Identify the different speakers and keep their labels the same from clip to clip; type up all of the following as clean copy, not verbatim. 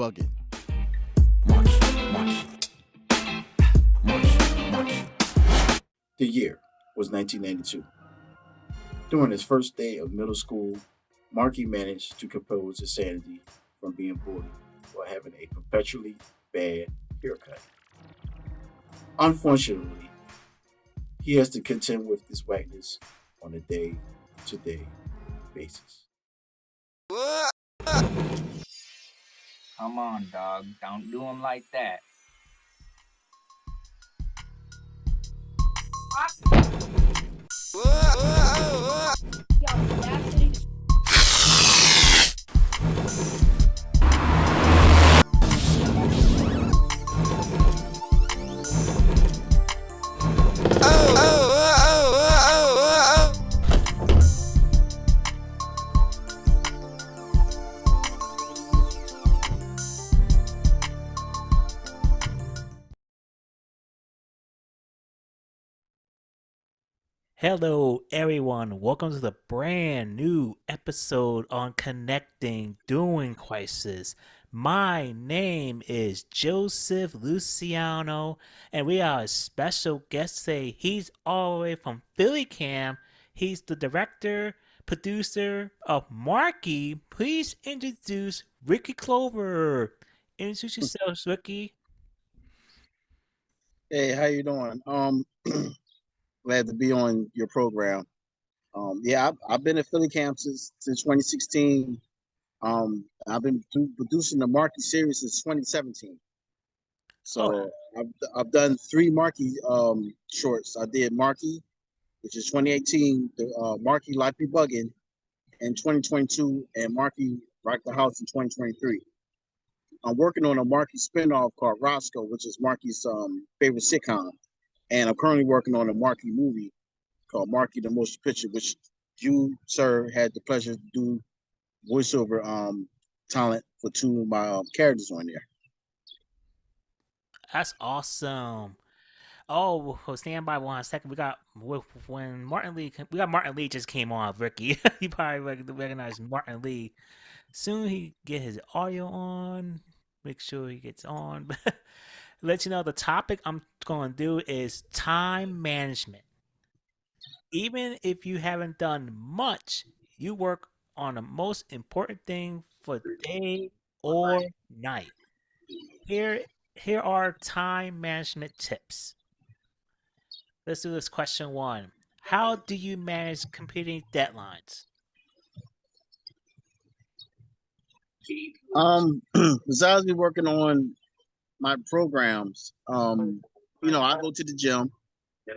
Speaker 1: bugging.
Speaker 2: The year was 1992. During his first day of middle school, Marky managed to compose his sanity from being bullied while having a perpetually bad haircut. Unfortunately, he has to contend with this whackness on a day to day basis.
Speaker 3: Come on, dog. Don't do him like that.
Speaker 4: Hello, everyone. Welcome to the brand new episode on Connecting During Crisis. My name is Joseph Luciano, and we have a special guest today. He's all the way from Philly Cam. He's the director, producer of Marky. Please introduce Ricky Clover. Introduce yourself, Ricky.
Speaker 5: Hey, how you doing? Glad to be on your program. I've been at Philly Camp since 2016. I've been producing the Marky series since 2017. So I've done 3 Marky shorts. I did Marky, which is 2018, the Marky Life Be Buggin' in 2022, and Marky Rock the House in 2023. I'm working on a Marky spinoff called Roscoe, which is Marky's favorite sitcom. And I'm currently working on a Marky movie called Marky the Motion Picture, which you, sir, had the pleasure to do voiceover talent for 2 of my characters on there.
Speaker 4: That's awesome. Oh, well, stand by 1 second. We got Martin Lee just came on, Ricky. You probably recognize Martin Lee. Soon he get his audio on. Make sure he gets on. Let you know the topic I'm going to do is time management. Even if you haven't done much, you work on the most important thing for day or night. Here are time management tips. Let's do this question 1. How do you manage competing deadlines?
Speaker 5: Besides me working on my programs, I go to the gym. I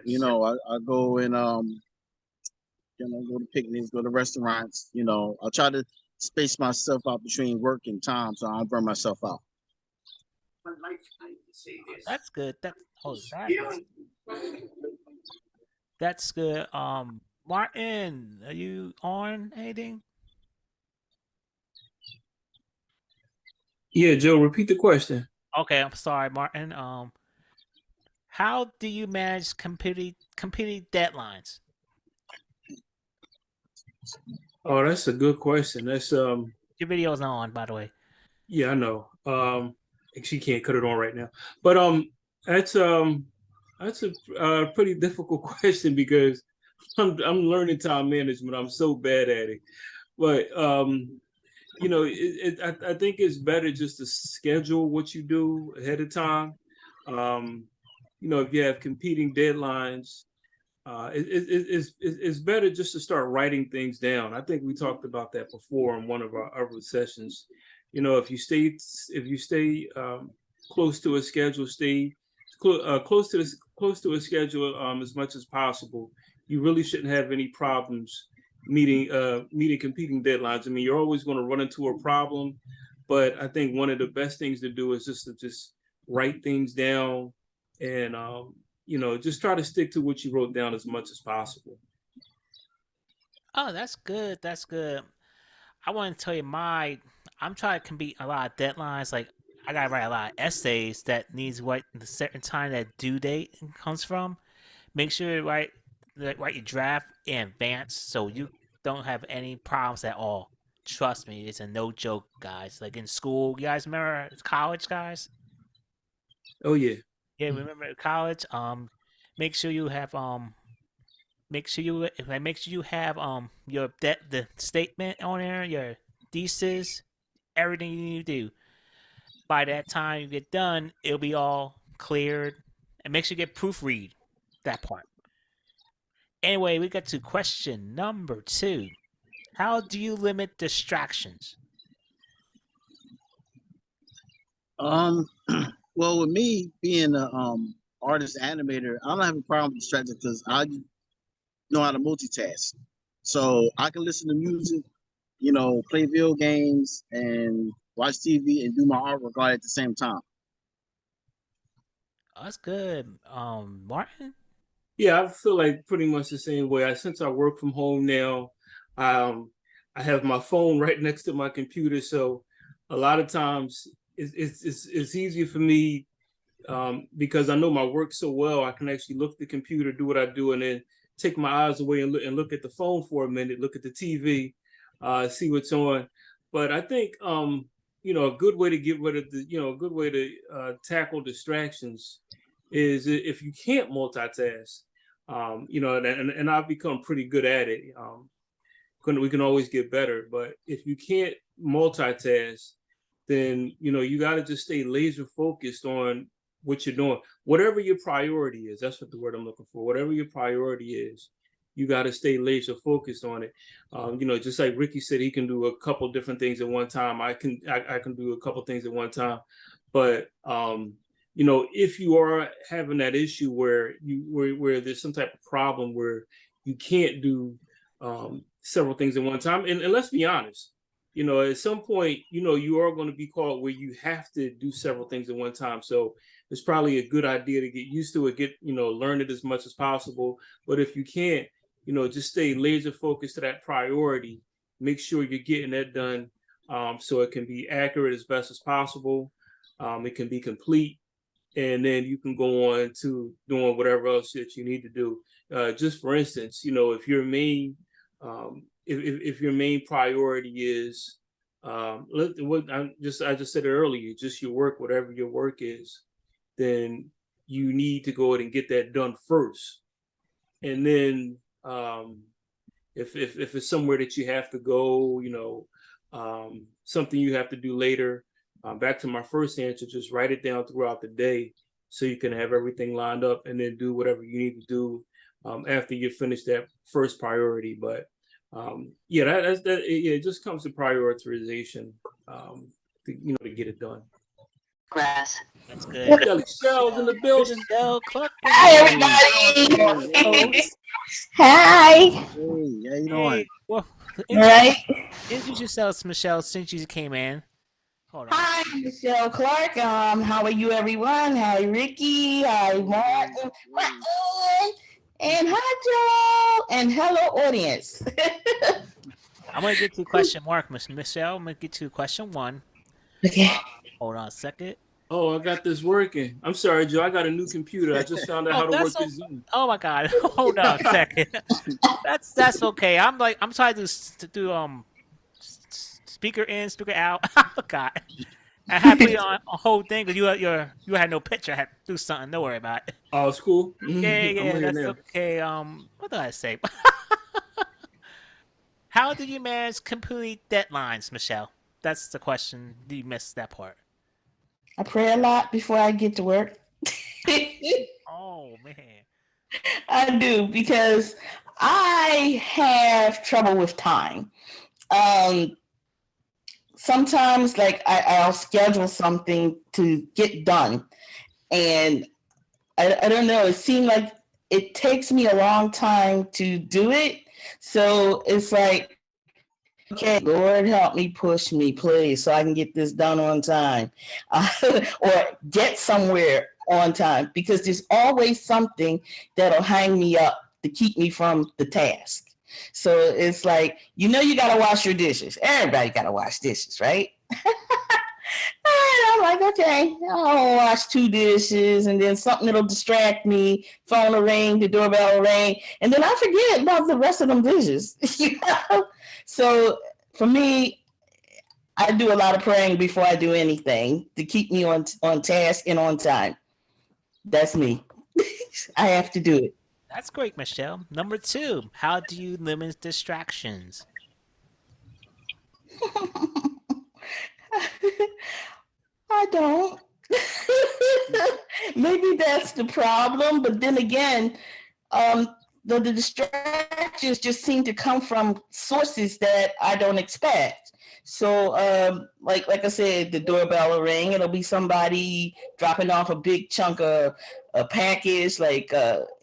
Speaker 5: go and go to picnics, go to restaurants. I try to space myself out between work and time so I don't burn myself out.
Speaker 4: That's good. That's good. Martin, are you on anything?
Speaker 6: Yeah, Joe, repeat the question.
Speaker 4: Okay, I'm sorry, Martin. How do you manage competing deadlines?
Speaker 6: Oh, that's a good question. That's
Speaker 4: Your video's on, by the way.
Speaker 6: Yeah, I know. She can't cut it on right now, but that's a pretty difficult question because I'm learning time management. I'm so bad at it, but I think it's better just to schedule what you do ahead of time. If you have competing deadlines, it's better just to start writing things down. I think we talked about that before in one of our other sessions. If you stay close to a schedule, stay close to a schedule as much as possible. You really shouldn't have any problems meeting competing deadlines. I mean, you're always going to run into a problem, but I think one of the best things to do is just to write things down and just try to stick to what you wrote down as much as possible.
Speaker 4: Oh, that's good. That's good. I want to tell you I'm trying to compete a lot of deadlines. Like I gotta write a lot of essays that needs to write the certain time that due date comes from. Make sure you write your draft in advance so you don't have any problems at all. trust me, it's a no joke, guys. Like in school, you guys remember college, guys?
Speaker 6: Oh yeah.
Speaker 4: Yeah, remember college? Make sure you have make sure you have your the statement on there, your thesis, everything you need to do. By that time you get done, it'll be all cleared, and make sure you get proofread that part. Anyway, we got to question number 2. How do you limit distractions?
Speaker 5: Well, with me being a artist animator, I don't have a problem with distracting because I know how to multitask. So I can listen to music, play video games and watch TV and do my artwork all at the same time.
Speaker 4: Oh, that's good. Martin?
Speaker 6: Yeah, I feel like pretty much the same way. Since I work from home now, I have my phone right next to my computer, so a lot of times it's easier for me because I know my work so well. I can actually look at the computer, do what I do, and then take my eyes away and look at the phone for a minute, look at the TV, see what's on. But I think a good way to get rid of a good way to tackle distractions is if you can't multitask. And I've become pretty good at it. We can always get better, but if you can't multitask, then you got to just stay laser focused on what you're doing. Whatever your priority is, that's what the word I'm looking for. Whatever your priority is, you got to stay laser focused on it. Just like Ricky said, he can do a couple different things at one time. I can do a couple things at one time, but if you are having that issue where there's some type of problem where you can't do several things at one time, and let's be honest, at some point, you are going to be called where you have to do several things at one time. So it's probably a good idea to get used to it, learn it as much as possible. But if you can't, just stay laser focused to that priority. Make sure you're getting that done so it can be accurate as best as possible. It can be complete. And then you can go on to doing whatever else that you need to do. Just for instance, if your main if your main priority is I just said it earlier, just your work, whatever your work is, then you need to go ahead and get that done first. And then if it's somewhere that you have to go, something you have to do later. Back to my first answer, just write it down throughout the day so you can have everything lined up and then do whatever you need to do after you finish that first priority. But it just comes to prioritization to get it done.
Speaker 1: Grass.
Speaker 4: That's good.
Speaker 6: Michelle's in the building.
Speaker 4: Michelle Clark.
Speaker 1: Hi, everybody. Hi.
Speaker 5: Hey, how you doing?
Speaker 4: Hey, well,
Speaker 1: Right.
Speaker 4: introduce yourself, Michelle, since you came in. Hold on.
Speaker 1: Hi, Michelle Clark. How are you, everyone? Hi, Ricky. Hi, Martin. And hi, Joe. And hello, audience.
Speaker 4: I'm going to get to question mark, Michelle. I'm going to get to question 1.
Speaker 1: Okay.
Speaker 4: Hold on a second.
Speaker 6: Oh, I got this working. I'm sorry, Joe. I got a new computer. I just found out how to work this Zoom.
Speaker 4: Oh my God! Hold on a second. That's okay. I'm trying to do speaker in, speaker out. I forgot. I had to put it on a whole thing because you had no picture. I had to do something. Don't worry about it.
Speaker 6: Oh, it's cool.
Speaker 4: Yeah, that's okay. What did I say? How do you manage complete deadlines, Michelle? That's the question. You missed that part.
Speaker 1: I pray a lot before I get to work.
Speaker 4: Oh man.
Speaker 1: I do, because I have trouble with time. Sometimes, like, I'll schedule something to get done, and I don't know, it seems like it takes me a long time to do it. So it's like, okay, Lord, help me, push me, please, so I can get this done on time, or get somewhere on time, because there's always something that'll hang me up to keep me from the task. So it's like, you got to wash your dishes. Everybody got to wash dishes, right? And I'm like, okay, I'll wash 2 dishes, and then something that'll distract me. Phone will ring, the doorbell will ring, and then I forget about the rest of them dishes. So for me, I do a lot of praying before I do anything to keep me on task and on time. That's me. I have to do it.
Speaker 4: That's great, Michelle. Number 2, how do you limit distractions?
Speaker 1: I don't. Maybe that's the problem, but then again, the distractions just seem to come from sources that I don't expect. So, like I said, the doorbell will ring. It'll be somebody dropping off a big chunk of a package, like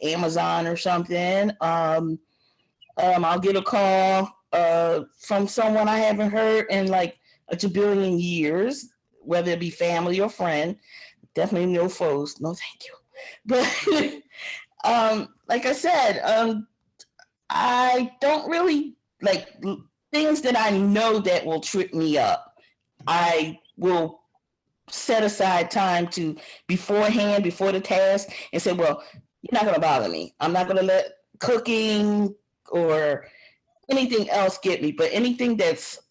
Speaker 1: Amazon or something. I'll get a call from someone I haven't heard in like a jabillion years, whether it be family or friend. Definitely no foes. No, thank you. But like I said, I don't really like things that I know that will trip me up. I will set aside time to beforehand, before the task, and say, well, you're not going to bother me. I'm not going to let cooking or anything else get me, but anything that's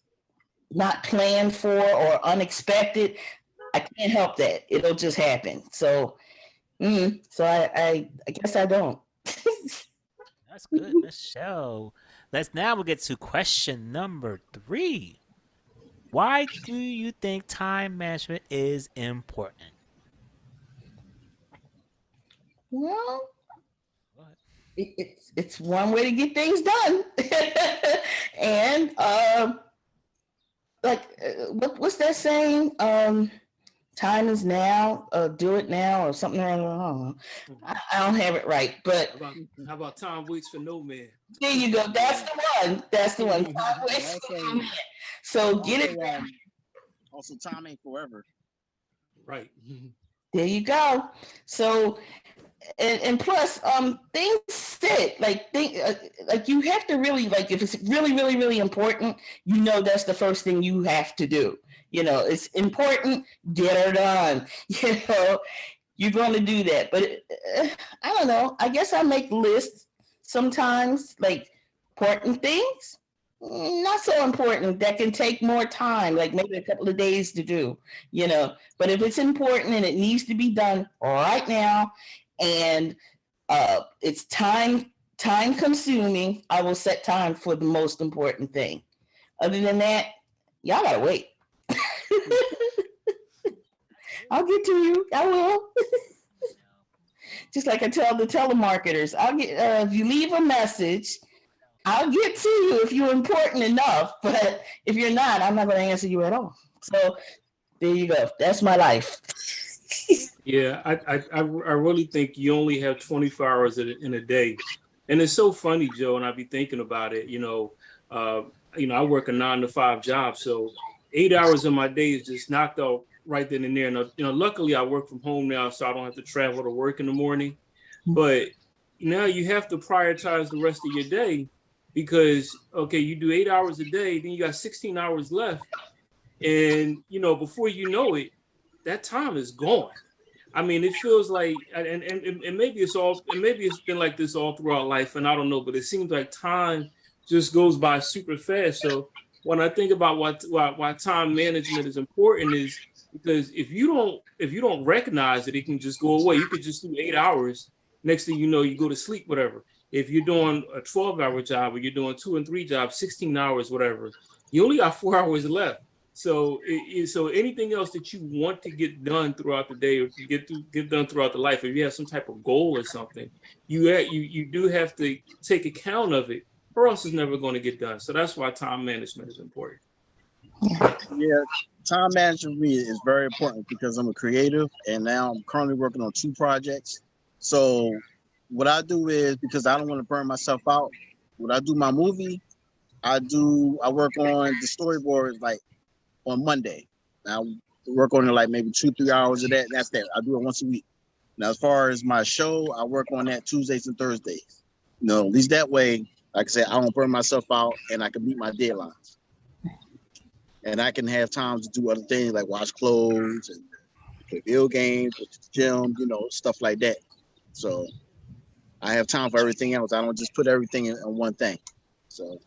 Speaker 1: not planned for or unexpected, I can't help that. It'll just happen. So, so I guess I don't.
Speaker 4: That's good, Michelle. We'll get to question number 3. Why do you think time management is important?
Speaker 1: Well,
Speaker 4: Go ahead.
Speaker 1: it's one way to get things done. And what's that saying? Time is now, do it now, or something. I don't know. I don't have it right, but
Speaker 6: How about time waits for no man?
Speaker 1: there you go. That's the one. That's the one. Time waits for no man. So get it.
Speaker 5: Also, time ain't forever.
Speaker 6: Right.
Speaker 1: There you go. So, and plus, things sit like you have to really, like, if it's really, really, really important, that's the first thing you have to do. It's important, get her done. You're going to do that. But I don't know. I guess I make lists sometimes, like important things, not so important, that can take more time, like maybe a couple of days to do, But if it's important and it needs to be done right now, and it's time consuming, I will set time for the most important thing. Other than that, y'all gotta wait. I'll get to you. I will. Just like I tell the telemarketers, I'll get if you leave a message, I'll get to you if you're important enough. But if you're not, I'm not going to answer you at all. So there you go. That's my life.
Speaker 6: Yeah, I really think you only have 24 hours in a day, and it's so funny, Joe. And I be thinking about it. I work a 9-to-5 job, so 8 hours of my day is just knocked out right then and there. And luckily I work from home now, so I don't have to travel to work in the morning. But now you have to prioritize the rest of your day, because you do 8 hours a day, then you got 16 hours left, and before you know it, that time is gone. I mean, it feels like, and maybe it's been like this all throughout life, and I don't know, but it seems like time just goes by super fast. So when I think about why time management is important, is because if you don't recognize it, it can just go away. You could just do 8 hours. Next thing you know, you go to sleep, whatever. If you're doing a 12-hour job, or you're doing 2 and 3 jobs, 16 hours, whatever, you only got 4 hours left. So anything else that you want to get done throughout the day, or to get done throughout the life, if you have some type of goal or something, you do have to take account of it, or else it's never going to get done. So that's why time management is important.
Speaker 5: Yeah, time management for me is very important because I'm a creative, and now I'm currently working on 2 projects. So what I do is, because I don't want to burn myself out, when I do my movie, I work on the storyboards like on Monday. Now I work on it like maybe 2-3 hours of that. That's that. I do it once a week. Now, as far as my show, I work on that Tuesdays and Thursdays. At least that way, like I said, I don't burn myself out, and I can meet my deadlines. And I can have time to do other things like wash clothes and play video games, go to the gym, stuff like that. So I have time for everything else. I don't just put everything in one thing. So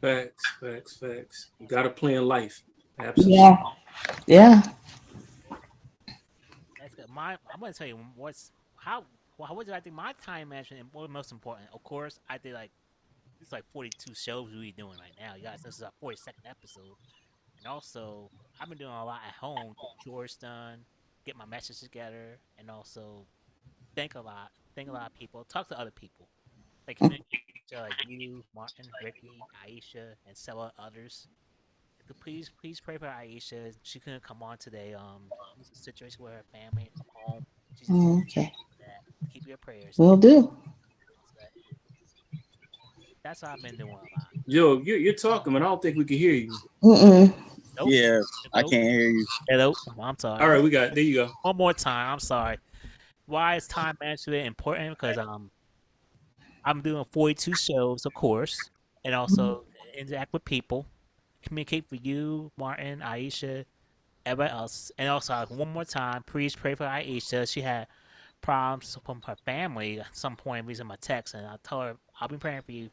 Speaker 6: Facts. You got to plan life. Absolutely.
Speaker 1: Yeah.
Speaker 4: That's good. I'm gonna tell you what did I think my time management and what most important. Of course, I did like it's like 42 shows we doing right now. You guys, this is our 42nd episode, and also I've been doing a lot at home, get chores done, get my message together, and also thank a lot of people, talk to other people, like communicate to like you, Martin, Ricky, Aisha, and several others. Please pray for Aisha. She couldn't come on today. There's a situation with her family from home. She's
Speaker 1: Okay.
Speaker 4: that. Keep your prayers.
Speaker 1: Will do.
Speaker 4: That's what I've been doing a lot.
Speaker 6: Yo, you're talking, but I don't think we can hear you.
Speaker 1: Mm-mm.
Speaker 4: Nope.
Speaker 5: Yeah, I
Speaker 4: Nope.
Speaker 5: can't hear you.
Speaker 4: Hello. I'm sorry.
Speaker 6: All right, we got it. There you go.
Speaker 4: One more time. I'm sorry. Why is time management important? Because I'm doing 42 shows, of course, and also interact with people, communicate with you, Martin, Aisha, everybody else, and also one more time, please pray for Aisha. She had problems from her family at some point reason my text, and I told her I'll be praying for you.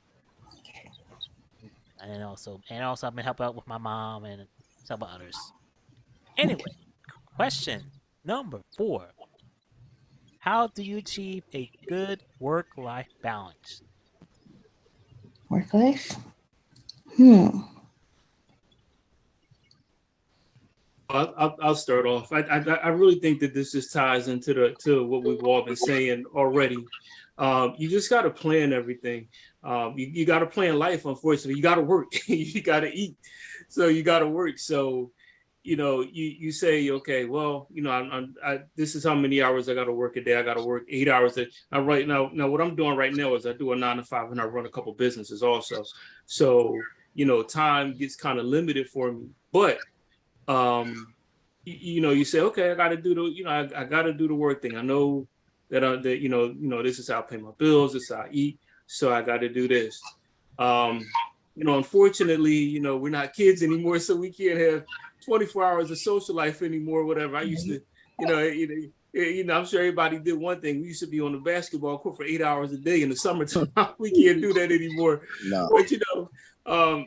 Speaker 4: And also I've been helping out with my mom and some others. Anyway, question number 4. How do you achieve a good work-life balance?
Speaker 1: Work life?
Speaker 6: I'll start off. I really think that this just ties into what we've all been saying already. You just got to plan everything. You got to plan life. Unfortunately, you got to work. You got to eat, so you got to work. So, you say, okay, well, this is how many hours I got to work a day. I got to work 8 hours. Right now, what I'm doing right now is I do a 9 to 5, and I run a couple businesses also. So, time gets kind of limited for me, but you say, okay, I got to do I got to do the work thing. I know that this is how I pay my bills, this is how I eat, so I got to do this. Unfortunately, we're not kids anymore, so we can't have 24 hours of social life anymore. Whatever. I used to, I'm sure everybody did one thing. We used to be on the basketball court for 8 hours a day in the summertime. We can't do that anymore.
Speaker 5: No.
Speaker 6: But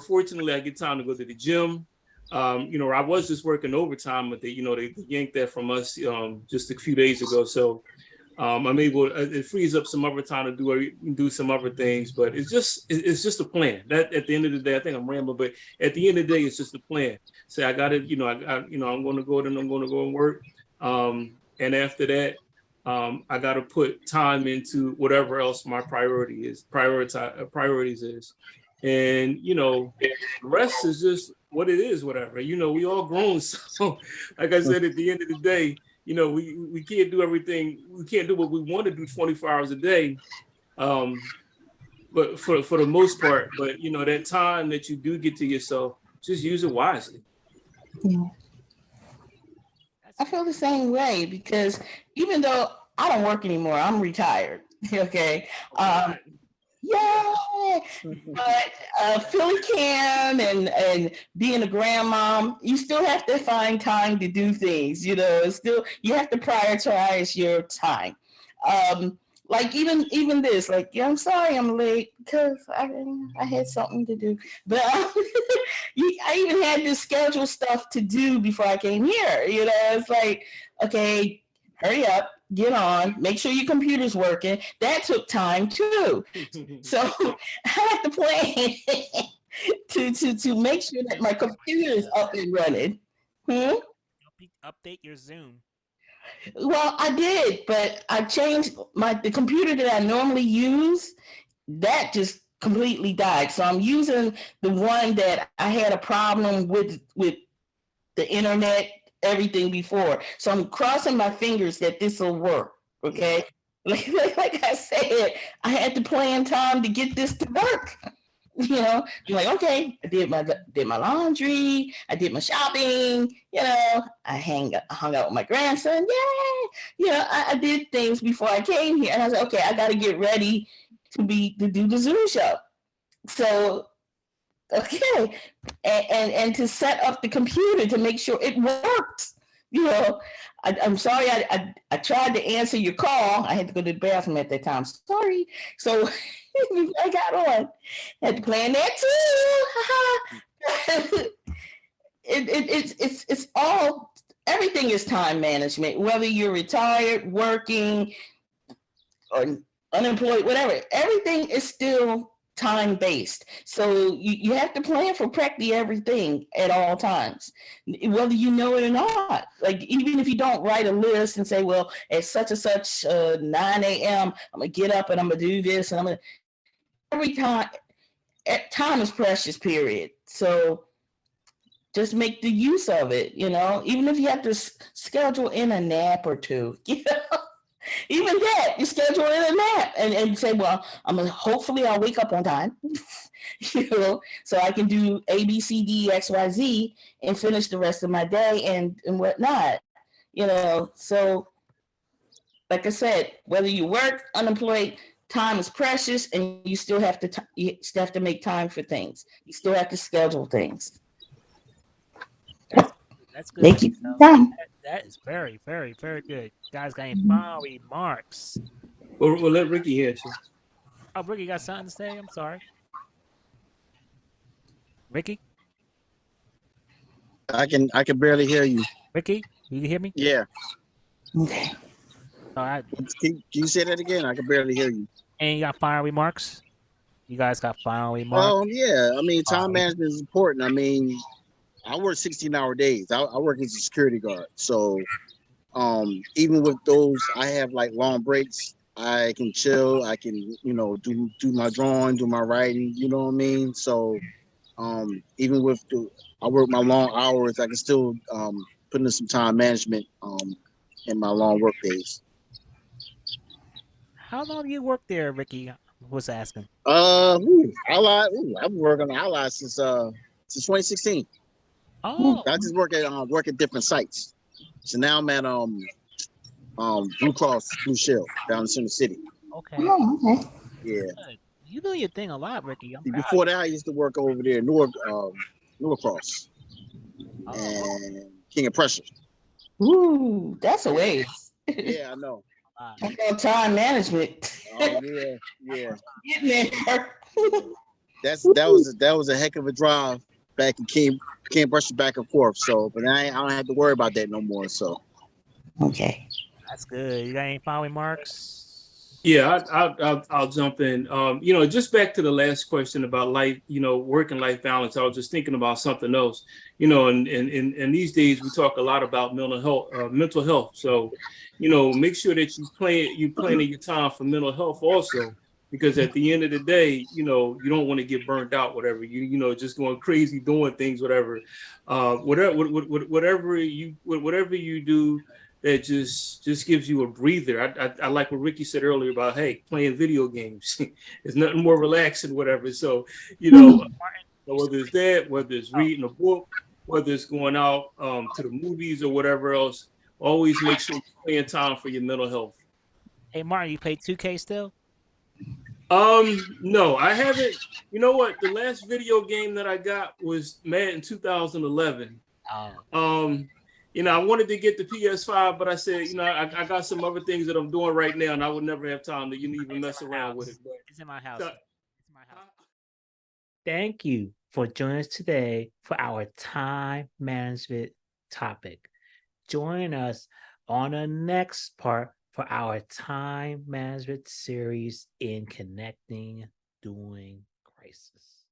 Speaker 6: fortunately, I get time to go to the gym. I was just working overtime, but they yanked that from us just a few days ago. So I'm able. It frees up some other time to do some other things. But it's just a plan. That at the end of the day, I think I'm rambling, but at the end of the day, it's just a plan. Say I got it. I'm going to go and I'm going to go and work. And after that, I got to put time into whatever else my priorities is. And the rest is just what it is, whatever. We all grown. So like I said, at the end of the day, we can't do everything. We can't do what we want to do 24 hours a day. But for the most part, but that time that you do get to yourself, just use it wisely.
Speaker 1: Yeah. I feel the same way because even though I don't work anymore, I'm retired. Okay. Yeah, but Philly Cam and being a grandmom, you still have to find time to do things. It's still you have to prioritize your time. Like even this, like I'm sorry I'm late because I had something to do, but I even had to schedule stuff to do before I came here. It's like, okay, hurry up. Get on, make sure your computer's working. That took time too. So I have to plan to make sure that my computer is up and running.
Speaker 4: Update your Zoom.
Speaker 1: Well, I did, but I changed the computer that I normally use. That just completely died. So I'm using the one that I had a problem with the internet, everything before. So I'm crossing my fingers that this will work. Okay. Like I said, I had to plan time to get this to work. I'm like, okay, I did my laundry, I did my shopping, I hung out with my grandson. Yay! I did things before I came here, and I was like, okay, I got to get ready to do the Zoom show. So, okay, and to set up the computer to make sure it works. I'm sorry I tried to answer your call. I had to go to the bathroom at that time. Sorry. So I got on. Had to plan that too. It's all, everything is time management, whether you're retired, working, or unemployed, whatever. Everything is still time based. So you have to plan for practically everything at all times, whether you know it or not. Like, even if you don't write a list and say, well, at such and such 9 a.m., I'm going to get up and I'm going to do this. And every time is precious, period. So just make the use of it, even if you have to schedule in a nap or two, even that, you schedule in a nap and say, well, hopefully I'll wake up on time, so I can do A, B, C, D, X, Y, Z and finish the rest of my day and whatnot, so like I said, whether you work, unemployed, time is precious, and you still have to make time for things. You still have to schedule things.
Speaker 4: That's good.
Speaker 1: Thank you. Time.
Speaker 4: That is very, very, very good. Guys, got any final remarks?
Speaker 6: We'll let Ricky answer.
Speaker 4: Oh, Ricky got something to say? I'm sorry. Ricky?
Speaker 5: I can barely hear you.
Speaker 4: Ricky, you can hear me?
Speaker 5: Yeah.
Speaker 1: Okay.
Speaker 4: All right.
Speaker 5: Can you say that again? I can barely hear you.
Speaker 4: And you got final remarks? You guys got final remarks?
Speaker 5: Yeah. I mean, time management is important. I mean, I work 16-hour days. I work as a security guard. So even with those, I have like long breaks. I can chill. I can, do my drawing, do my writing, you know what I mean? So even with I work my long hours, I can still put in some time management in my long work days.
Speaker 4: How long do you work there, Ricky? Was asking.
Speaker 5: I've been working on Ally since 2016.
Speaker 4: Oh,
Speaker 5: I just work at different sites. So now I'm at Blue Cross Blue Shield down in Center City.
Speaker 4: okay.
Speaker 1: Oh, okay.
Speaker 5: Yeah.
Speaker 4: Good. You do your thing a lot, Ricky.
Speaker 5: Before that, I used to work over there, North Cross and King of Prussia.
Speaker 1: Ooh, that's a waste.
Speaker 5: Yeah, I know.
Speaker 1: Time management.
Speaker 5: Yeah.
Speaker 1: Getting there.
Speaker 5: That was a heck of a drive back in King Prussia back and forth. So, but I don't have to worry about that no more. So.
Speaker 1: Okay.
Speaker 4: That's good. You got any final remarks?
Speaker 6: Yeah, I'll jump in. Just back to the last question about life, work and life balance. I was just thinking about something else, and these days we talk a lot about mental health. So, make sure that you plan your time for mental health also, because at the end of the day, you don't want to get burnt out, whatever, just going crazy, doing things, whatever you do that just gives you a breather. I like what Ricky said earlier about, hey, playing video games. There's nothing more relaxing, whatever. So, whether it's that, whether it's reading a book, whether it's going out to the movies or whatever else, always make sure you're playing time for your mental health.
Speaker 4: Hey, Martin, you play 2K still?
Speaker 6: No, I haven't. You know what? The last video game that I got was Madden 2011.
Speaker 4: Oh.
Speaker 6: I wanted to get the PS5, but I said, I got some other things that I'm doing right now, and I would never have time to even mess around with it. But
Speaker 4: it's in my house. Thank you for joining us today for our time management topic. Join us on the next part for our time management series in Connecting During Crisis.